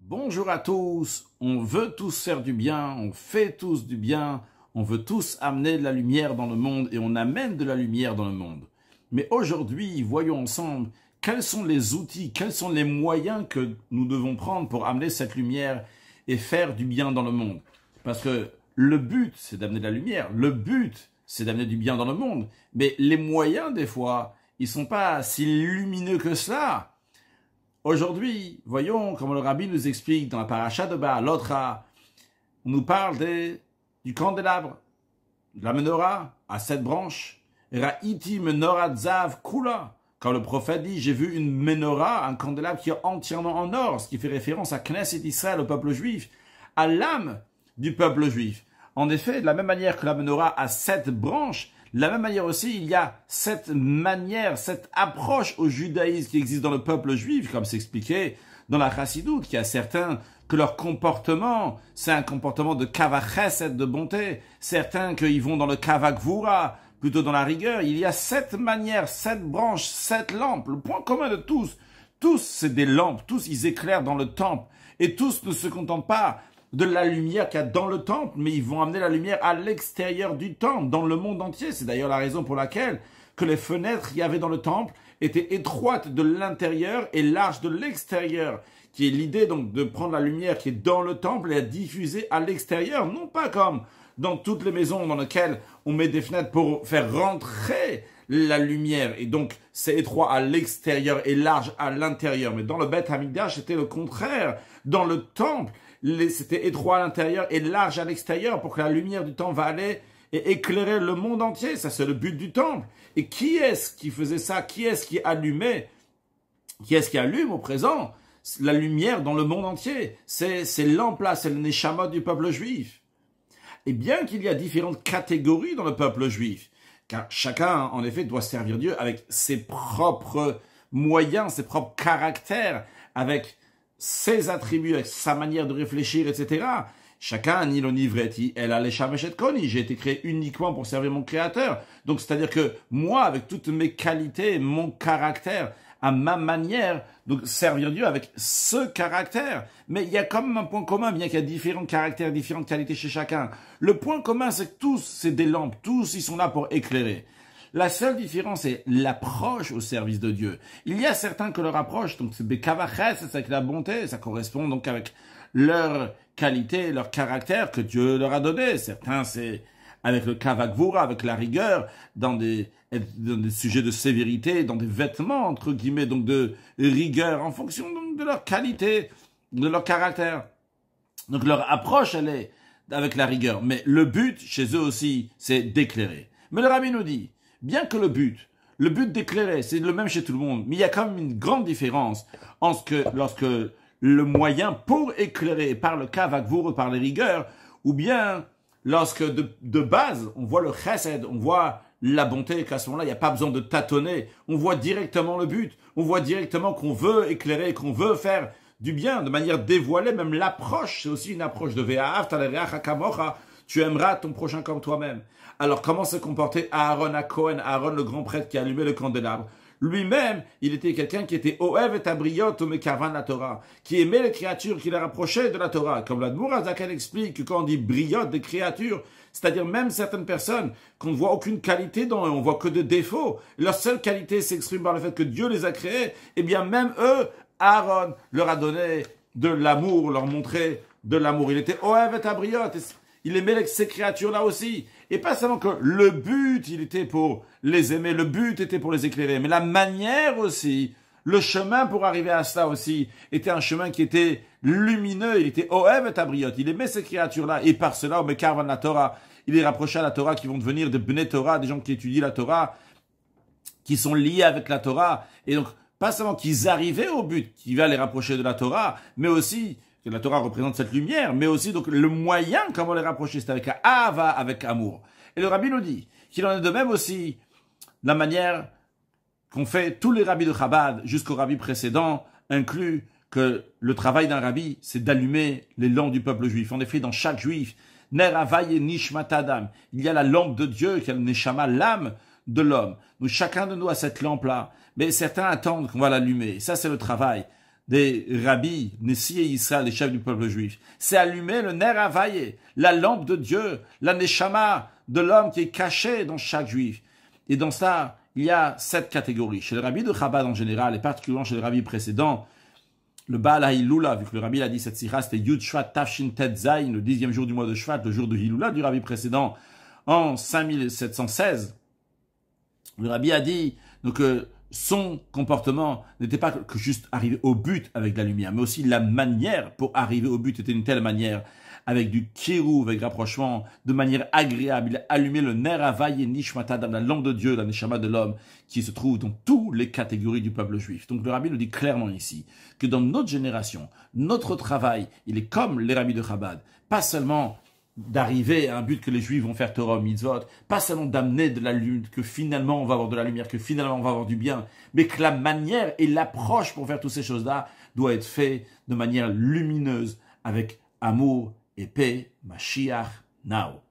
Bonjour à tous, on veut tous faire du bien, on fait tous du bien, on veut tous amener de la lumière dans le monde et on amène de la lumière dans le monde. Mais aujourd'hui, voyons ensemble quels sont les outils, quels sont les moyens que nous devons prendre pour amener cette lumière et faire du bien dans le monde. Parce que le but, c'est d'amener de la lumière, le but, c'est d'amener du bien dans le monde. Mais les moyens, des fois, ils sont pas si lumineux que cela. Aujourd'hui, voyons comme le rabbi nous explique dans la paracha de Ba'alotra, on nous parle du candélabre, de la menorah à 7 branches. Ra'iti menorah zav kula. Quand le prophète dit, j'ai vu une menorah, un candélabre qui est entièrement en or, ce qui fait référence à Knesset Israël, au peuple juif, à l'âme du peuple juif. En effet, de la même manière que la menorah a 7 branches, de la même manière aussi, il y a cette manière, cette approche au judaïsme qui existe dans le peuple juif, comme c'est expliqué dans la chassidoute, qu'il y a certains que leur comportement, c'est un comportement de kavachesed, de bonté, certains qu'ils vont dans le kavakvura, plutôt dans la rigueur. Il y a 7 manières, 7 branches, 7 lampes. Le point commun de tous c'est des lampes, tous ils éclairent dans le temple, et tous ne se contentent pas de la lumière qu'il y a dans le temple, mais ils vont amener la lumière à l'extérieur du temple, dans le monde entier. C'est d'ailleurs la raison pour laquelle que les fenêtres qu'il y avait dans le temple étaient étroites de l'intérieur et larges de l'extérieur, qui est l'idée donc de prendre la lumière qui est dans le temple et la diffuser à l'extérieur, non pas comme dans toutes les maisons dans lesquelles on met des fenêtres pour faire rentrer la lumière, et donc c'est étroit à l'extérieur et large à l'intérieur. Mais dans le Beth Hamikdash, c'était le contraire. Dans le temple, c'était étroit à l'intérieur et large à l'extérieur pour que la lumière du temple va aller et éclairer le monde entier. Ça, c'est le but du temple. Et qui est-ce qui faisait ça? Qui est-ce qui allumait? Qui est-ce qui allume au présent la lumière dans le monde entier? C'est lampes-là, c'est le Neshamot du peuple juif. Et bien qu'il y a différentes catégories dans le peuple juif, car chacun, en effet, doit servir Dieu avec ses propres moyens, ses propres caractères, avec ses attributs, avec sa manière de réfléchir, etc. Chacun, ni l'onivreti, elle a les chamechet koni. J'ai été créé uniquement pour servir mon créateur. Donc, c'est-à-dire que moi, avec toutes mes qualités, mon caractère, à ma manière, donc servir Dieu avec ce caractère. Mais il y a quand même un point commun, bien qu'il y a différents caractères, différentes qualités chez chacun. Le point commun, c'est que tous, c'est des lampes. Tous, ils sont là pour éclairer. La seule différence, c'est l'approche au service de Dieu. Il y a certains que leur approche, donc c'est Bekavaches, c'est avec la bonté, ça correspond donc avec leur qualité, leur caractère que Dieu leur a donné. Certains, c'est avec le Kavakvura, avec la rigueur, dans des sujets de sévérité, dans des vêtements, entre guillemets, donc de rigueur, en fonction donc de leur qualité, de leur caractère. Donc leur approche, elle est avec la rigueur. Mais le but, chez eux aussi, c'est d'éclairer. Mais le rabbi nous dit, bien que le but d'éclairer, c'est le même chez tout le monde, mais il y a quand même une grande différence en ce que, lorsque le moyen pour éclairer par le kavakvura, par les rigueurs, ou bien lorsque de base, on voit le chesed, on voit la bonté, qu'à ce moment-là, il n'y a pas besoin de tâtonner, on voit directement le but, on voit directement qu'on veut éclairer, qu'on veut faire du bien, de manière dévoilée, même l'approche, c'est aussi une approche de Ve'ahavta l'reacha kamocha, tu aimeras ton prochain comme toi-même. Alors, comment se comportait Aaron à Cohen, Aaron le grand prêtre qui a allumé le candélabre? Lui-même, il était quelqu'un qui était Oev et Abriot ou Mekavan la Torah, qui aimait les créatures, qui les rapprochait de la Torah. Comme l'Admour Azaken explique que quand on dit briot des créatures, c'est-à-dire même certaines personnes qu'on ne voit aucune qualité dans eux, on voit que des défauts. Leur seule qualité s'exprime par le fait que Dieu les a créés. Eh bien, même eux, Aaron leur a donné de l'amour, leur montrait de l'amour. Il était Oev et Abriot. Il aimait ces créatures-là aussi. Et pas seulement que le but, il était pour les aimer, le but était pour les éclairer, mais la manière aussi, le chemin pour arriver à cela aussi, était un chemin qui était lumineux, il était Oev et Abriot. Il aimait ces créatures-là, et par cela, au Mekarvan la Torah, il les rapprochait à la Torah, qui vont devenir des Bnei Torah, des gens qui étudient la Torah, qui sont liés avec la Torah, et donc, pas seulement qu'ils arrivaient au but, qui va les rapprocher de la Torah, mais aussi que la Torah représente cette lumière, mais aussi donc le moyen comment les rapprocher, c'est avec Ahava, avec amour. Et le rabbi nous dit qu'il en est de même aussi la manière qu'ont fait tous les rabbis de Chabad jusqu'au rabbi précédent, inclut que le travail d'un rabbi, c'est d'allumer les lampes du peuple juif. En effet, dans chaque juif, Ner Havai et Nishmat Adam, il y a la lampe de Dieu, qui est le Neshama, l'âme de l'homme. Donc chacun de nous a cette lampe-là, mais certains attendent qu'on va l'allumer. Ça, c'est le travail des rabbis, Nessi et Israël, les chefs du peuple juif, c'est allumer le ner Havaye, la lampe de Dieu, la neshama de l'homme qui est caché dans chaque juif. Et dans ça, il y a 7 catégories. Chez le rabbi de Chabad en général, et particulièrement chez le rabbi précédent, le Baal HaHilula, vu que le rabbi a dit cette sira, c'était Yud Shvat Tafshin Tet Zayin, le 10e jour du mois de Shvat, le jour de Hilula du rabbi précédent, en 5716. Le rabbi a dit donc, son comportement n'était pas que juste arriver au but avec la lumière, mais aussi la manière pour arriver au but était une telle manière, avec du kirouv, avec rapprochement, de manière agréable. Il a allumé le ner Havaye Nishmata, la lampe de Dieu, la neshama de l'homme, qui se trouve dans toutes les catégories du peuple juif. Donc le rabbi nous dit clairement ici que dans notre génération, notre travail, il est comme les rabbis de Chabad, pas seulement d'arriver à un but que les Juifs vont faire Torah mitzvot, pas seulement d'amener de la lumière, que finalement on va avoir de la lumière, que finalement on va avoir du bien, mais que la manière et l'approche pour faire toutes ces choses-là doit être fait de manière lumineuse, avec amour et paix, Mashiach now.